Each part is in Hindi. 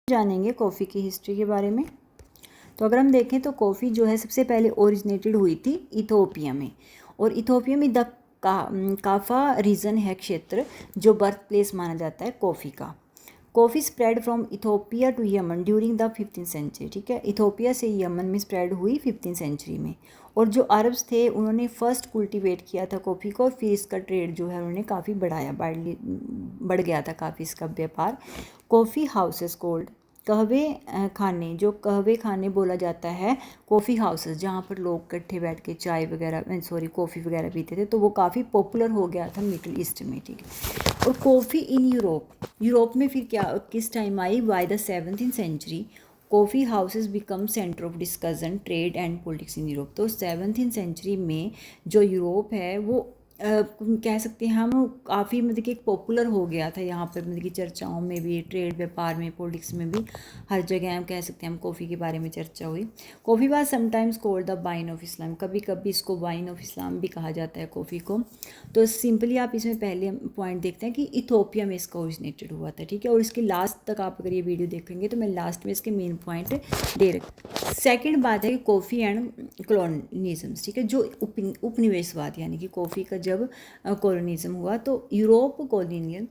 जानेंगे कॉफ़ी की हिस्ट्री के बारे में। तो अगर हम देखें तो कॉफ़ी जो है सबसे पहले ओरिजिनेटेड हुई थी इथोपिया में, और इथोपिया में काफा रीजन है क्षेत्र जो बर्थ प्लेस माना जाता है कॉफ़ी का। Coffee spread from Ethiopia to Yemen during the 15th century. ठीक है, इथोपिया से यमन में स्प्रेड हुई 15th सेंचुरी में। और जो अरब्स थे उन्होंने फर्स्ट कुल्टिवेट किया था कॉफ़ी को, और फिर इसका ट्रेड जो है उन्होंने काफ़ी बढ़ गया था काफ़ी इसका व्यापार। कॉफ़ी हाउसेस कोल्ड कहवे खाने, जो कहवे खाने बोला जाता है कॉफ़ी हाउसेस, जहाँ पर लोग इकट्ठे बैठ के चाय वगैरह कॉफ़ी वगैरह पीते थे, तो वो काफ़ी पॉपुलर हो गया था मिडिल ईस्ट में। ठीक है, और कॉफ़ी इन यूरोप में फिर किस टाइम आई? By the 17th century coffee houses become centre of discussion trade and politics in Europe. तो 17th सेंचुरी में जो यूरोप है वो कह सकते हैं हम काफ़ी मतलब कि पॉपुलर हो गया था यहाँ पर, मतलब कि चर्चाओं में भी, ट्रेड व्यापार में, पॉलिटिक्स में भी, हर जगह हम कह सकते हैं हम कॉफ़ी के बारे में चर्चा हुई। Coffee was sometimes called the wine of Islam, कभी कभी इसको वाइन ऑफ इस्लाम भी कहा जाता है कॉफ़ी को। तो सिंपली आप इसमें पहले पॉइंट देखते हैं कि इथोपिया में इसका ओरिजिनेटेड हुआ था। ठीक है, और इसके लास्ट तक आप अगर ये वीडियो देखेंगे तो मैं लास्ट में इसके मेन पॉइंट दे रखी। सेकेंड बात है कि कॉफ़ी एंड कॉलोनिज्म। ठीक है, जो उपनिवेशवाद यानी कि कॉफ़ी का जब कॉलोनिज्म हुआ तो Europe colonial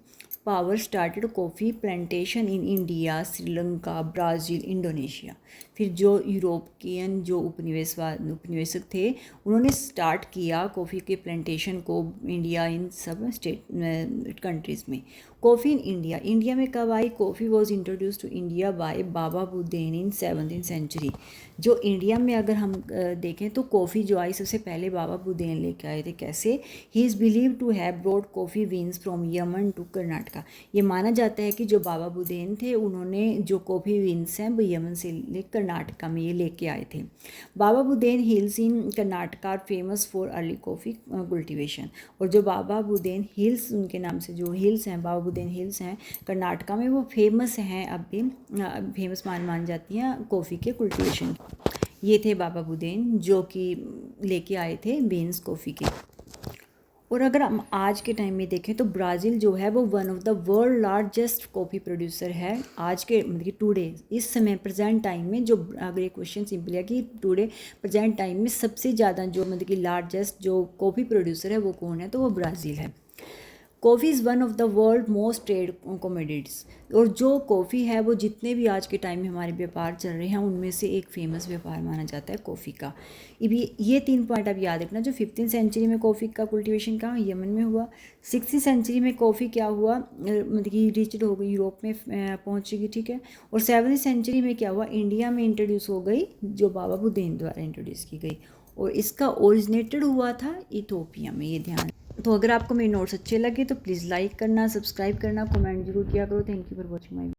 power started coffee plantation in India, Sri Lanka, Brazil, Indonesia. फिर जो यूरोपियन जो उपनिवेशक थे उन्होंने स्टार्ट किया कॉफ़ी के प्लांटेशन को इंडिया, इन सब स्टेट कंट्रीज़ में। कॉफ़ी इन इंडिया में कब आई? Coffee was introduce to India by Baba Budan in 17th century. जो इंडिया में अगर हम देखें तो कॉफ़ी जो आई सबसे पहले बाबा बुदेन लेके आए थे। कैसे? He is believe to have brought coffee beans from Yemen to Karnataka. ये माना जाता है कि जो बाबा बुदेन थे उन्होंने जो कॉफ़ी बीन्स हैं वो यमन से ले कर्नाटका में ये लेके आए थे। Baba Budan hills in Karnataka are famous for early coffee cultivation. और जो बाबा बुदेन हिल्स, उनके नाम से जो हिल्स हैं, बाबा बुदेन हिल्स हैं कर्नाटका में, वो फेमस हैं, अब भी फेमस मान जाती हैं कॉफ़ी के कल्टीवेशन। ये थे बाबा बुदेन जो कि लेके आए थे बीन्स कॉफ़ी के। और अगर हम आज के टाइम में देखें तो ब्राज़ील जो है वो one of the world largest coffee producer है आज के, मतलब कि टुडे, इस समय प्रेजेंट टाइम में। जो अगर ये क्वेश्चन सिंपल है कि टुडे प्रेजेंट टाइम में सबसे ज़्यादा जो मतलब कि लार्जेस्ट जो कॉफ़ी प्रोड्यूसर है वो कौन है? तो वो ब्राज़ील है। Coffee is one of the world most trade commodities. और जो कॉफ़ी है वो जितने भी आज के टाइम में हमारे व्यापार चल रहे हैं उनमें से एक फेमस व्यापार माना जाता है कॉफ़ी का। ये 3 पॉइंट आप याद रखना। जो 15th सेंचुरी में कॉफ़ी का कल्टीवेशन कहाँ? यमन में हुआ। 16th सेंचुरी में कॉफ़ी क्या हुआ? मतलब कि रीच्ड हो गई, यूरोप में पहुँचेगी। ठीक है, और 7th सेंचुरी में क्या हुआ? इंडिया में इंट्रोड्यूस हो गई, जो बाबा बुदेन द्वारा इंट्रोड्यूस की गई, और इसका ओरिजिनेटेड हुआ था इथोपिया में। ये ध्यान। तो अगर आपको मेरे नोट्स अच्छे लगे तो प्लीज़ लाइक करना, सब्सक्राइब करना, कमेंट जरूर किया करो। Thank you for watching my